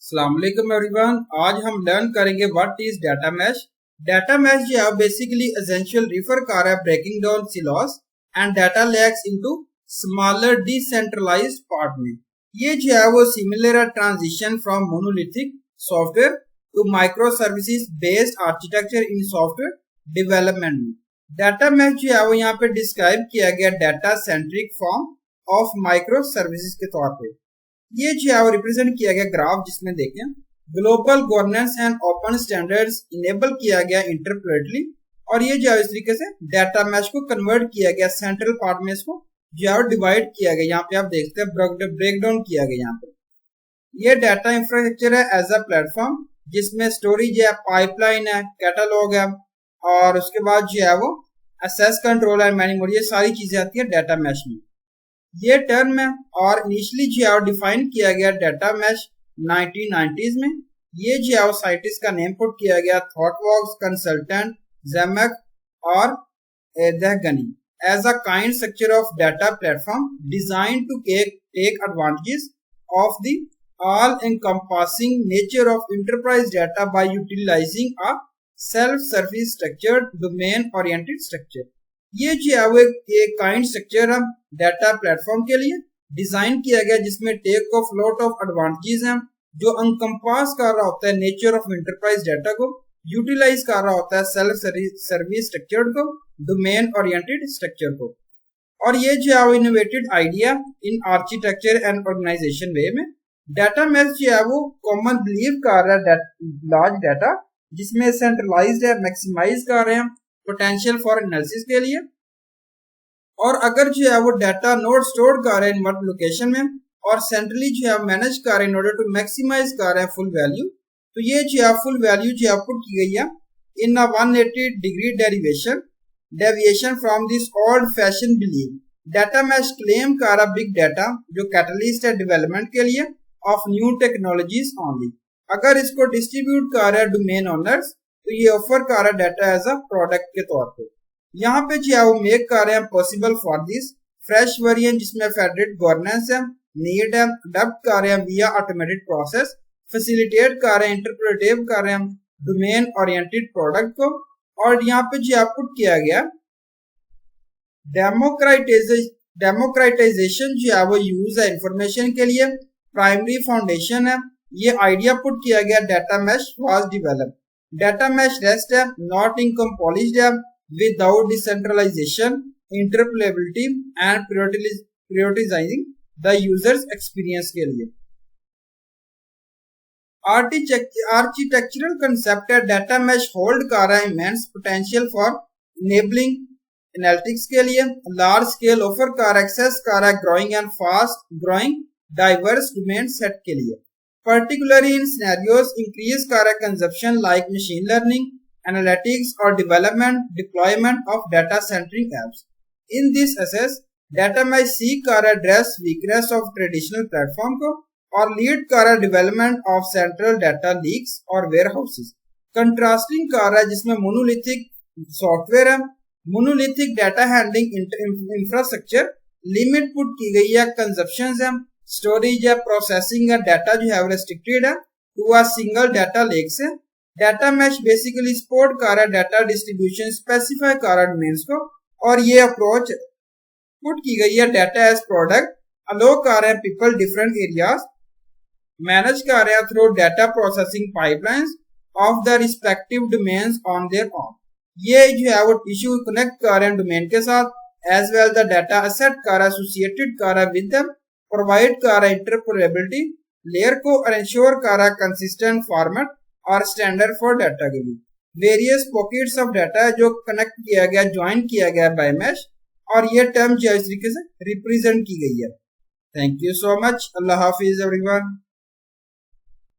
अस्सलाम वालेकुम एवरीवन। आज हम लर्न करेंगे what is data mesh. Data mesh जो है बेसिकली एसेंशियल रिफर कर रहा है breaking down silos and data lakes into smaller decentralized part में। ये जो है वो सिमिलर है transition from monolithic software to micro services based architecture in software development में। डाटा मैश जो है वो यहाँ पे डिस्क्राइब किया गया data centric form of micro services के तौर पे। ये जो है वो रिप्रेजेंट किया गया ग्राफ जिसमें देखें global governance and open standards enable किया गया इंटरप्रेटली, और ये जो है इस तरीके से डाटा मैश को कन्वर्ट किया गया सेंट्रल पार्ट में, इसको जो है डिवाइड किया गया। यहाँ पे आप देखते हैं ब्रेक डाउन किया गया। यहाँ पे ये डाटा इंफ्रास्ट्रक्चर है एज अ प्लेटफॉर्म जिसमें स्टोरेज है, पाइपलाइन है, कैटलॉग है, और उसके बाद जो है वो एक्सेस कंट्रोल है, मेमोरी, ये सारी चीजें आती है डाटा मैश में। ये टर्म है और इनिशियली जो है डिफाइन किया गया डाटा मैश 1990s में। ये जो है साइंटिस्ट का नेम पुट किया गया थॉटवर्क्स कंसल्टेंट ज़ैमेक और Dehghani as a kind structure of data platform design to take advantages of the all encompassing nature of enterprise data by utilizing a self-service structured domain oriented structure। ये जो है वो एक kind structure है data platform के लिए design किया गया जिसमें take off lot of advantages हैं, जो अनकम्पास कर रहा होता है नेचर ऑफ एंटरप्राइज डाटा को, यूटिलाइज कर रहा होता है सेल्फ सर्विस स्ट्रक्चर को, डोमेन ओरिएंटेड स्ट्रक्चर को। और ये जो है वो innovated idea in architecture and organization way में। डाटा मैश जो है वो कॉमन बिलीव कर रहा है लार्ज डाटा जिसमें सेंट्रलाइज्ड है, मैक्सिमाइज कर रहे हैं पोटेंशियल फॉर एनालिसिस के लिए। और अगर जो है वो डाटा नोड स्टोर कर रहे हैं इन वन लोकेशन में और सेंट्रली जो है मैनेज कर रहे हैं इन ऑर्डर टू मैक्सिमाइज कर रहे हैं फुल वैल्यू, तो ये जो है फुल वैल्यू जो आउटपुट की गई है in 180 degree deviation from this old fashion believe. Data mesh claim कर रहा बिग डाटा जो कैटलिस्ट है डेवलपमेंट के लिए ऑफ न्यू टेक्नोलॉजीज ओनली। अगर इसको डिस्ट्रीब्यूट कर रहा है डोमेन ओनर्स तो ये ऑफर कर रहा है डाटा एज अ प्रोडक्ट के तौर पे। यहाँ पे जो है वो मेक कर रहे हैं possible for this fresh variant जिसमें फेडरेट गवर्नेंस है, नीड है, अडॉप्ट कर रहे हैं विया ऑटोमेटेड प्रोसेस, फैसिलिटेट कर रहे हैं, इंटरप्रेटिव कर रहे हैं डोमेन ओरिएंटेड प्रोडक्ट को। और यहाँ पे जो आउटपुट किया गया डेमोक्रेटाइजेशन जो है वो यूज है इंफॉर्मेशन के लिए, प्राइमरी फाउंडेशन है। ये आइडिया पुट किया गया data mesh was developed. Data mesh rest है नॉट इनकम्पोलिश्ड है without decentralization, interoperability and prioritizing the user's experience के लिए। आर्किटेक्चरल कंसेप्ट है डाटा मैश होल्ड कर रहा है immense potential for enabling analytics के लिए, लार्ज स्केल ऑफर कर एक्सेस कर रहा है growing and fast growing diverse domain set के लिए, पर्टिकुलरली इन सिनेरियोज इंक्रीज कर रहा है consumption like machine learning, analytics or deployment of data centric apps। In this assess, data mesh seek कर address weakness of traditional platform को और lead कर development of central data lakes और warehouses। Contrasting कर जिसमें monolithic software है, monolithic data handling infrastructure, limit put की गई है, consumptions है, storage है, processing है, data जो है restricted है to a single data lake से। डाटा मैश बेसिकली सपोर्ट कर रहा है डाटा डिस्ट्रीब्यूशन स्पेसिफाई कर रहा है डोमेन्स को, और ये अप्रोच पुट की गई है डाटा एज प्रोडक्ट अलो कर रहे हैं पीपल डिफरेंट एरियाज मैनेज कर रहे हैं through data processing pipelines of the respective domains on their own. ये जो है वो टिश्यू कनेक्ट कर रहे हैं डोमेन के साथ as well the data asset कर रहा है एसोसिएटेड कर रहा है विद देम, प्रोवाइड कर रहा है इंटरऑपरेबिलिटी लेयर को और इंश्योर कर रहा है कंसिस्टेंट फॉर्मेट और स्टैंडर्ड फॉर डाटा के लिए। वेरियस पॉकेट्स ऑफ डाटा जो कनेक्ट किया गया, ज्वाइन किया गया बाय मैश, और ये टर्म जो इस तरीके से रिप्रेजेंट की गई है। Thank you so much. Allah Hafiz everyone.